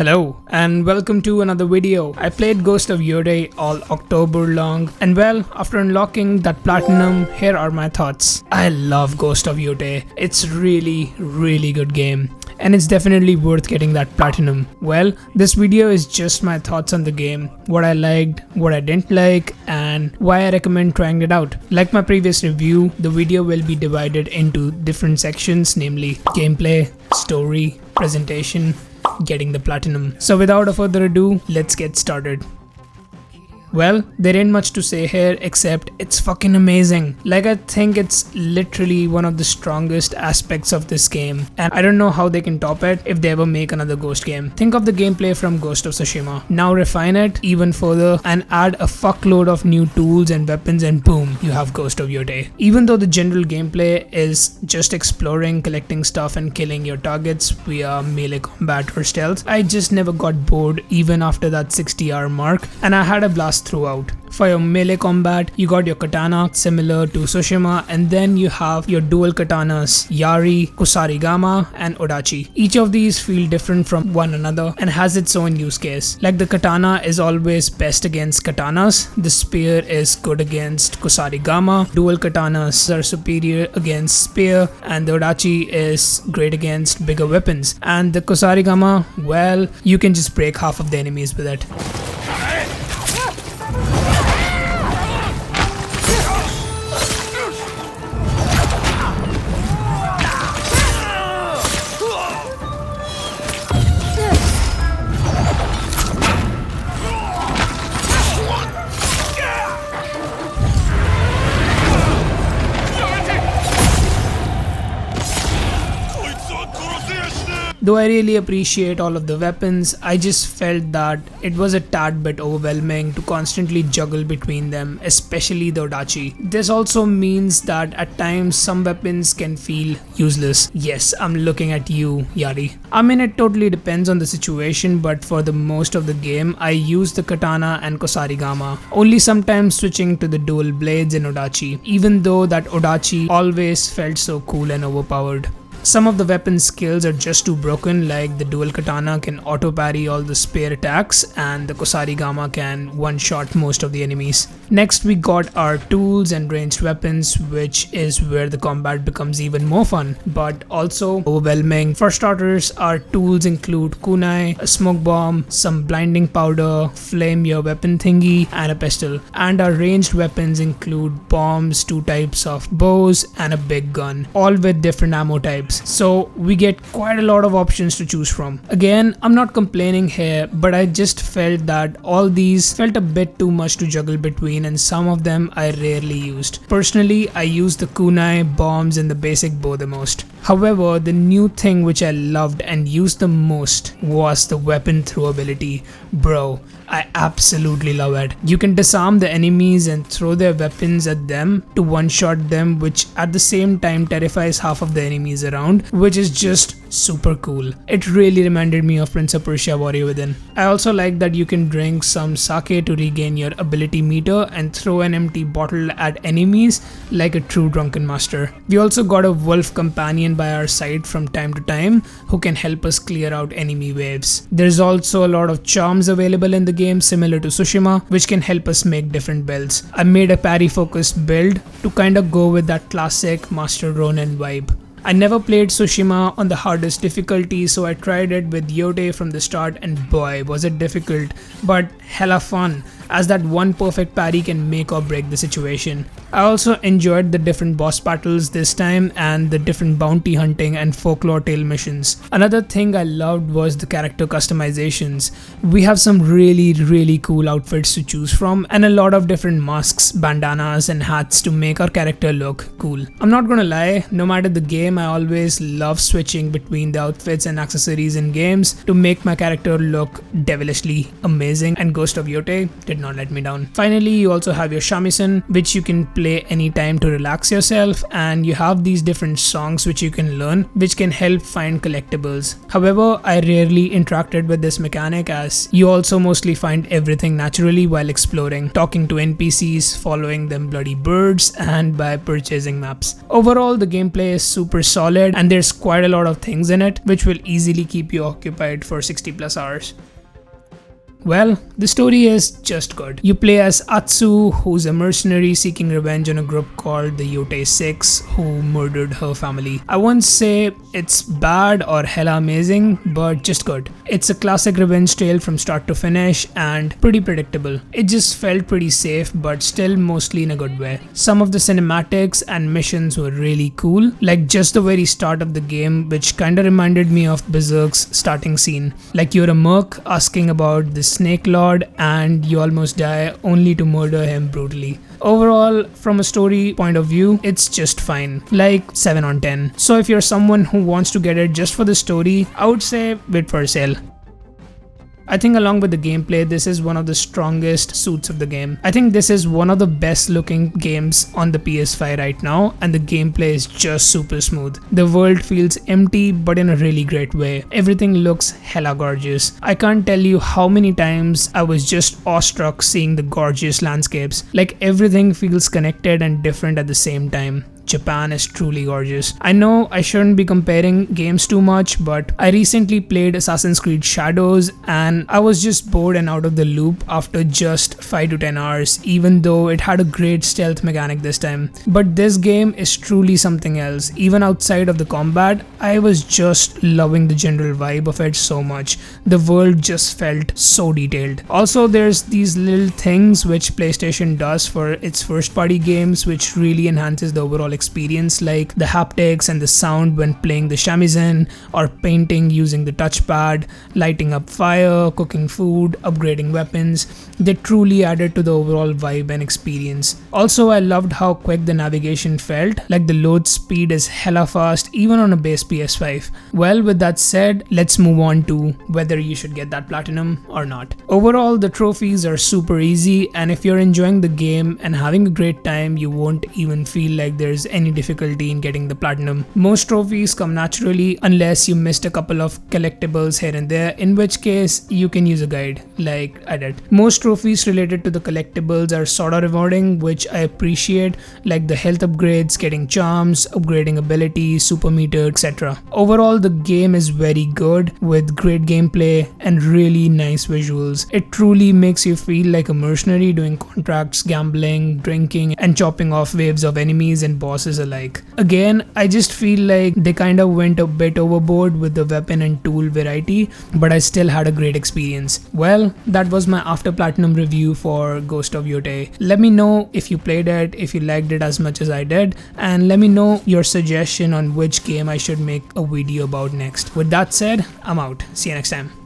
Hello and welcome to another video. I played Ghost of Yotei all October long, and well, after unlocking that platinum, here are my thoughts. I love Ghost of Yotei. It's really good game, and it's definitely worth getting that platinum. Well, this video is just my thoughts on the game, what I liked, what I didn't like, and why I recommend trying it out. Like my previous review, the video will be divided into different sections, namely gameplay, story, presentation, getting the platinum. So without a further ado, let's get started. Well, there ain't much to say here except it's fucking amazing. Like, I think it's literally one of the strongest aspects of this game, and I don't know how they can top it if they ever make another Ghost game. Think of the gameplay from Ghost of Tsushima. Now refine it even further and add a fuckload of new tools and weapons, and boom, you have Ghost of Yotei. Even though the general gameplay is just exploring, collecting stuff and killing your targets via melee combat or stealth, I just never got bored even after that 60-hour mark, and I had a blast throughout. For your melee combat, you got your katana similar to Tsushima, and then you have your dual katanas Yari, Kusarigama and Odachi. Each of these feel different from one another and has its own use case. Like, the katana is always best against katanas, the spear is good against Kusarigama, dual katanas are superior against spear, and the Odachi is great against bigger weapons, and the Kusarigama, well, you can just break half of the enemies with it. Though I really appreciate all of the weapons, I just felt that it was a tad bit overwhelming to constantly juggle between them, especially the Odachi. This also means that at times some weapons can feel useless. Yes, I'm looking at you, Yari. I mean, it totally depends on the situation, but for the most of the game, I use the katana and Kusarigama, only sometimes switching to the dual blades in Odachi, even though that Odachi always felt so cool and overpowered. Some of the weapon skills are just too broken, like the dual katana can auto parry all the spear attacks and the Kusarigama can one-shot most of the enemies. Next, we got our tools and ranged weapons, which is where the combat becomes even more fun, but also overwhelming. For starters, our tools include kunai, a smoke bomb, some blinding powder, flame your weapon thingy, and a pistol. And our ranged weapons include bombs, 2 types of bows, and a big gun, all with different ammo types. So we get quite a lot of options to choose from. Again, I'm not complaining here, but I just felt that all these felt a bit too much to juggle between, and some of them I rarely used. Personally, I used the kunai, bombs and the basic bow the most. However, the new thing which I loved and used the most was the weapon throw ability. Bro, I absolutely love it. You can disarm the enemies and throw their weapons at them to one-shot them, which at the same time terrifies half of the enemies around, which is just super cool. It really reminded me of Prince of Persia Warrior Within. I also like that you can drink some sake to regain your ability meter and throw an empty bottle at enemies like a true drunken master. We also got a wolf companion by our side from time to time who can help us clear out enemy waves. There's also a lot of charms available in the game similar to Tsushima, which can help us make different builds. I made a parry focused build to kind of go with that classic Master Ronin vibe. I never played Tsushima on the hardest difficulty, so I tried it with Yotei from the start, and boy was it difficult, but hella fun, as that one perfect parry can make or break the situation. I also enjoyed the different boss battles this time and the different bounty hunting and folklore tale missions. Another thing I loved was the character customizations. We have some really cool outfits to choose from and a lot of different masks, bandanas and hats to make our character look cool. I'm not gonna lie, no matter the game, I always love switching between the outfits and accessories in games to make my character look devilishly amazing, and Ghost of Yotei did not let me down. Finally, you also have your shamisen, which you can play anytime to relax yourself, and you have these different songs which you can learn, which can help find collectibles. However, I rarely interacted with this mechanic, as you also mostly find everything naturally while exploring, talking to NPCs, following them bloody birds, and by purchasing maps. Overall, the gameplay is super super solid, and there's quite a lot of things in it which will easily keep you occupied for 60 plus hours. Well, the story is just good. You play as Atsu, who's a mercenary seeking revenge on a group called the Yotei 6 who murdered her family. I won't say it's bad or hella amazing, but just good. It's a classic revenge tale from start to finish and pretty predictable. It just felt pretty safe, but still mostly in a good way. Some of the cinematics and missions were really cool, like just the very start of the game, which kinda reminded me of Berserk's starting scene. Like you're a merc asking about this Snake Lord and you almost die only to murder him brutally. Overall, from a story point of view, it's just fine, like 7 on 10. So if you're someone who wants to get it just for the story, I would say wait for a sale. I think along with the gameplay, this is one of the strongest suits of the game. I think this is one of the best looking games on the PS5 right now, and the gameplay is just super smooth. The world feels empty but in a really great way. Everything looks hella gorgeous. I can't tell you how many times I was just awestruck seeing the gorgeous landscapes. Like everything feels connected and different at the same time. Japan is truly gorgeous. I know I shouldn't be comparing games too much, but I recently played Assassin's Creed Shadows and I was just bored and out of the loop after just 5 to 10 hours, even though it had a great stealth mechanic this time. But this game is truly something else. Even outside of the combat, I was just loving the general vibe of it so much. The world just felt so detailed. Also, there's these little things which PlayStation does for its first party games which really enhances the overall experience, like the haptics and the sound when playing the shamisen, or painting using the touchpad, lighting up fire, cooking food, upgrading weapons. They truly added to the overall vibe and experience. Also, I loved how quick the navigation felt, like the load speed is hella fast even on a base PS5. Well, with that said, let's move on to whether you should get that platinum or not. Overall, the trophies are super easy, and if you're enjoying the game and having a great time, you won't even feel like there's any difficulty in getting the platinum. Most trophies come naturally unless you missed a couple of collectibles here and there, in which case you can use a guide like I did. Most trophies related to the collectibles are sorta rewarding, which I appreciate, like the health upgrades, getting charms, upgrading abilities, super meter, etc. Overall, the game is very good with great gameplay and really nice visuals. It truly makes you feel like a mercenary doing contracts, gambling, drinking, and chopping off waves of enemies and bosses alike. Again, I just feel like they kinda went a bit overboard with the weapon and tool variety, but I still had a great experience. Well, that was my after platinum review for Ghost of Yotei. Let me know if you played it, if you liked it as much as I did, and let me know your suggestion on which game I should make a video about next. With that said, I'm out. See you next time.